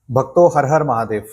भक्तों, हर हर महादेव।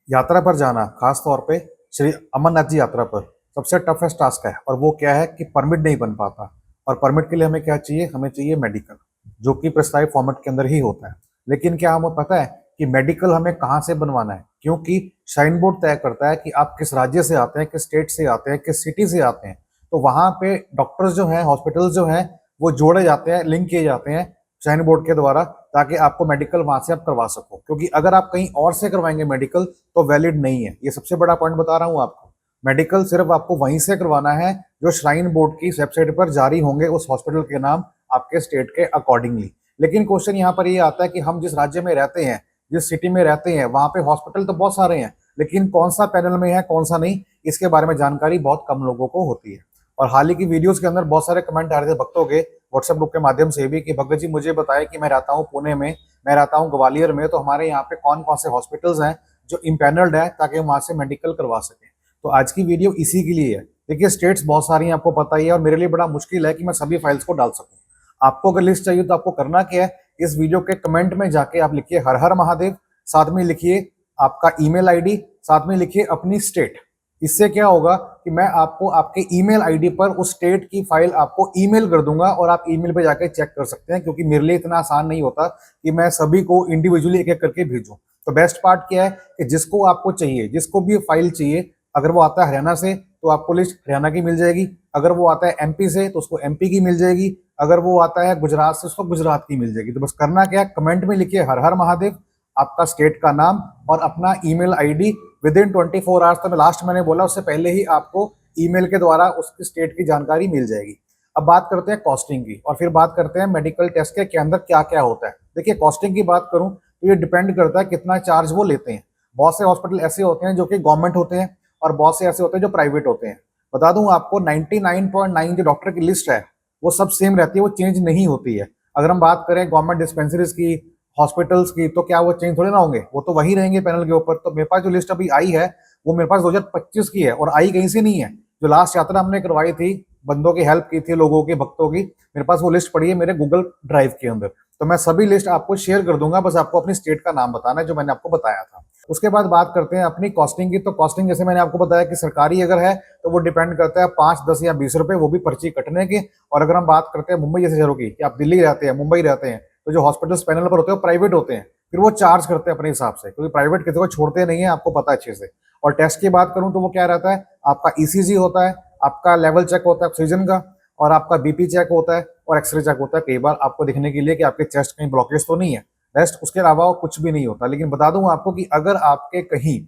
यात्रा पर जाना, खास तौर पे श्री अमरनाथ जी यात्रा पर सबसे टफेस्ट टास्क है। और वो क्या है कि परमिट नहीं बन पाता। और परमिट के लिए हमें क्या चाहिए? हमें चाहिए मेडिकल, जो कि प्रिस्क्राइब फॉर्मेट के अंदर ही होता है। लेकिन क्या हमें पता है कि मेडिकल हमें कहाँ से बनवाना है? क्योंकि श्राइन बोर्ड तय करता है कि आप किस राज्य से आते हैं, किस स्टेट से आते हैं, किस सिटी से आते हैं। तो वहाँ पे डॉक्टर्स जो हैं, हॉस्पिटल्स जो हैं, वो जोड़े जाते हैं, लिंक किए जाते हैं श्राइन बोर्ड के द्वारा, ताकि आपको मेडिकल वहां से आप करवा सको। क्योंकि अगर आप कहीं और से करवाएंगे मेडिकल तो वैलिड नहीं है। ये सबसे बड़ा पॉइंट बता रहा हूँ आपको। मेडिकल सिर्फ आपको वहीं से करवाना है जो श्राइन बोर्ड की वेबसाइट पर जारी होंगे, उस हॉस्पिटल के नाम आपके स्टेट के अकॉर्डिंगली। लेकिन क्वेश्चन यहाँ पर ये आता है कि हम जिस राज्य में रहते हैं, जिस सिटी में रहते हैं, वहां पे हॉस्पिटल तो बहुत सारे हैं, लेकिन कौन सा पैनल में है, कौन सा नहीं, इसके बारे में जानकारी बहुत कम लोगों को होती है। और हाल ही की वीडियोस के अंदर बहुत सारे कमेंट आ रहे थे भक्तों के व्हाट्सएप ग्रुप के माध्यम से भी कि भगत जी मुझे बताएं कि मैं रहता हूँ पुणे में, मैं रहता हूँ ग्वालियर में, तो हमारे यहाँ पे कौन कौन से हॉस्पिटल्स हैं जो इम्पैनल्ड है, ताकि हम वहां से मेडिकल करवा सकें। तो आज की वीडियो इसी के लिए है। देखिए, स्टेट्स बहुत सारी हैं, आपको पता ही है, और मेरे लिए बड़ा मुश्किल है कि मैं सभी फाइल्स को डाल सकूं। आपको अगर लिस्ट चाहिए तो आपको करना क्या है, इस वीडियो के कमेंट में जाके आप लिखिए हर हर महादेव, साथ में लिखिए आपका ईमेल आईडी, साथ में लिखिए अपनी स्टेट। इससे क्या होगा कि मैं आपको आपके ईमेल आईडी पर उस स्टेट की फाइल आपको ईमेल कर दूंगा, और आप ईमेल पे जाके चेक कर सकते हैं। क्योंकि मेरे लिए इतना आसान नहीं होता कि मैं सभी को इंडिविजुअली एक एक करके भेजूं। तो बेस्ट पार्ट क्या है कि जिसको आपको चाहिए, जिसको भी फाइल चाहिए, अगर वो आता है हरियाणा से तो आपको लिस्ट हरियाणा की मिल जाएगी, अगर वो आता है एमपी से तो उसको एमपी की मिल जाएगी, अगर वो आता है गुजरात से उसको गुजरात की मिल जाएगी। तो बस करना क्या है, कमेंट में लिखिए हर हर महादेव, आपका स्टेट का नाम और अपना email ID. With in 24 hours, तो मैं लास्ट मैंने बोला उससे पहले ही आपको ईमेल के द्वारा उसकी स्टेट की जानकारी मिल जाएगी। अब बात करते हैं कॉस्टिंग की, और फिर बात करते हैं मेडिकल टेस्ट के अंदर क्या क्या होता है। देखिए, कॉस्टिंग की बात करूं तो ये डिपेंड करता है कितना चार्ज वो लेते हैं। बहुत से हॉस्पिटल ऐसे होते हैं जो कि गवर्नमेंट होते हैं, और बहुत से ऐसे होते हैं जो प्राइवेट होते हैं। बता दूं आपको, 99.9 जो डॉक्टर की लिस्ट है वो सब सेम रहती है, वो चेंज नहीं होती है। अगर हम बात करें गवर्नमेंट डिस्पेंसरीज की, हॉस्पिटल्स की, तो क्या वो चेंज थोड़ी ना होंगे, वो तो वही रहेंगे पैनल के ऊपर। तो मेरे पास जो लिस्ट अभी आई है वो मेरे पास 2025 की है, और आई कहीं से नहीं है। जो लास्ट यात्रा हमने करवाई थी, बंदों की हेल्प की थी, लोगों की, भक्तों की, मेरे पास वो लिस्ट पड़ी है मेरे गूगल ड्राइव के अंदर। तो मैं सभी लिस्ट आपको शेयर कर दूंगा, बस आपको अपनी स्टेट का नाम बताना है जो मैंने आपको बताया था। उसके बाद बात करते हैं अपनी कॉस्टिंग की। तो कॉस्टिंग जैसे मैंने आपको बताया कि सरकारी अगर है तो वो डिपेंड करता है 5, 10 या 20 रुपए, वो भी पर्ची कटने के। और अगर हम बात करते हैं मुंबई जैसे शहरों की, कि आप दिल्ली रहते हैं, मुंबई रहते हैं, तो जो हॉस्पिटल्स पैनल पर होते हैं वो प्राइवेट होते हैं, फिर वो चार्ज करते हैं अपने हिसाब से, क्योंकि प्राइवेट किसी को छोड़ते नहीं है, आपको पता है अच्छे से। और टेस्ट की बात करूं तो वो क्या रहता है, आपका ईसीजी होता है, आपका लेवल चेक होता है ऑक्सीजन का, और आपका बीपी चेक होता है, और एक्सरे चेक होता है कई बार आपको दिखने के लिए कि आपके चेस्ट कहीं ब्लॉकेज तो नहीं है। रेस्ट उसके अलावा कुछ भी नहीं होता। लेकिन बता दूं आपको कि अगर आपके कहीं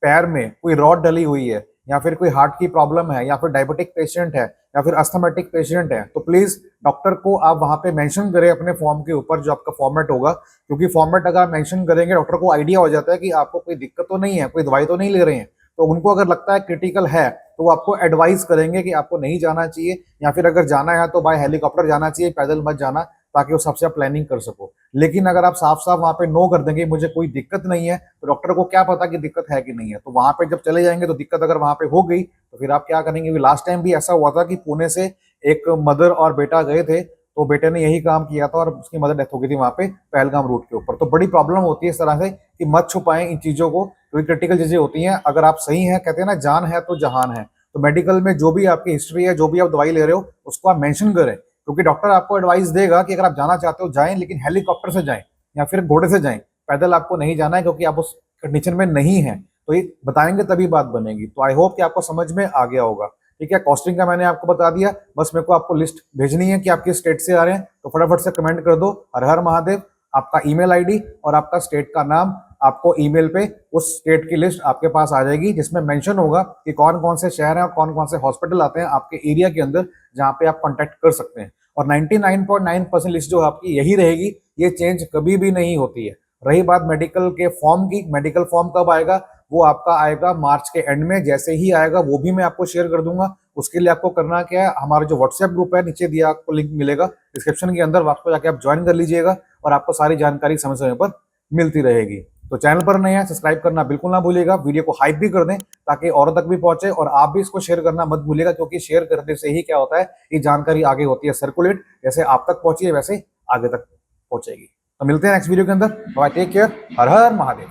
पैर में कोई रॉड डली हुई है, या फिर कोई हार्ट की प्रॉब्लम है, या फिर डायबिटिक पेशेंट है, या फिर अस्थमेटिक पेशेंट है, तो प्लीज डॉक्टर को आप वहां पे मेंशन करें अपने फॉर्म के ऊपर, जो आपका फॉर्मेट होगा। क्योंकि फॉर्मेट अगर आप मेंशन करेंगे, डॉक्टर को आइडिया हो जाता है कि आपको कोई दिक्कत तो नहीं है, कोई दवाई तो नहीं ले रहे हैं। तो उनको अगर लगता है क्रिटिकल है तो वो आपको एडवाइस करेंगे कि आपको नहीं जाना चाहिए, या फिर अगर जाना है तो बाय हेलीकॉप्टर जाना चाहिए, पैदल मत जाना, ताकि उस सबसे आप प्लानिंग कर सको। लेकिन अगर आप साफ साफ वहां पे नो कर देंगे, मुझे कोई दिक्कत नहीं है, तो डॉक्टर को क्या पता कि दिक्कत है कि नहीं है। तो वहां पे जब चले जाएंगे तो दिक्कत अगर वहां पे हो गई तो फिर आप क्या करेंगे? लास्ट टाइम भी ऐसा हुआ था कि पुणे से एक मदर और बेटा गए थे, तो बेटे ने यही काम किया था और उसकी मदर डेथ हो गई थी वहां पे पहलगाम रूट के ऊपर। तो बड़ी प्रॉब्लम होती है इस तरह से कि मत छुपाएं इन चीजों को, क्योंकि क्रिटिकल चीजें होती हैं। अगर आप सही हैं, कहते हैं ना जान है तो जहान है। तो मेडिकल में जो भी आपकी हिस्ट्री है, जो भी आप दवाई ले रहे हो, उसको आप मेंशन करें। क्योंकि डॉक्टर आपको एडवाइस देगा कि अगर आप जाना चाहते हो जाएं, लेकिन हेलीकॉप्टर से जाएं या फिर घोड़े से जाएं, पैदल आपको नहीं जाना है, क्योंकि आप उस कंडीशन में नहीं है। तो ये बताएंगे तभी बात बनेगी। तो आई होप कि आपको समझ में आ गया होगा। ठीक है, कॉस्टिंग का मैंने आपको बता दिया। बस मेरे को आपको लिस्ट भेजनी है कि आप किस स्टेट से आ रहे हैं, तो फटाफट से कमेंट कर दो हर हर महादेव, आपका ईमेल आईडी और आपका स्टेट का नाम। आपको ईमेल पे उस स्टेट की लिस्ट आपके पास आ जाएगी, जिसमें मेंशन होगा कि कौन कौन से शहर हैं और कौन कौन से हॉस्पिटल आते हैं आपके एरिया के अंदर, जहां पे आप कॉन्टेक्ट कर सकते हैं। और 99.9% लिस्ट जो आपकी यही रहेगी, ये चेंज कभी भी नहीं होती है। रही बात मेडिकल के फॉर्म की, मेडिकल फॉर्म कब आएगा? वो आपका आएगा मार्च के एंड में। जैसे ही आएगा वो भी मैं आपको शेयर कर दूंगा। उसके लिए आपको करना क्या है, हमारा जो व्हाट्सएप ग्रुप है, नीचे दिया आपको लिंक मिलेगा डिस्क्रिप्शन के अंदर, वहां पर जाके आप ज्वाइन कर लीजिएगा, और आपको सारी जानकारी समय समय पर मिलती रहेगी। तो चैनल पर नए हैं, सब्सक्राइब करना बिल्कुल ना भूलिएगा। वीडियो को हाइप भी कर दें ताकि औरों तक भी पहुंचे, और आप भी इसको शेयर करना मत भूलिएगा, क्योंकि शेयर करने से ही क्या होता है, ये जानकारी आगे होती है सर्कुलेट। जैसे आप तक पहुंची है वैसे आगे तक पहुंचेगी। तो मिलते हैं नेक्स्ट वीडियो के अंदर। बाय, टेक केयर, हर हर महादेव।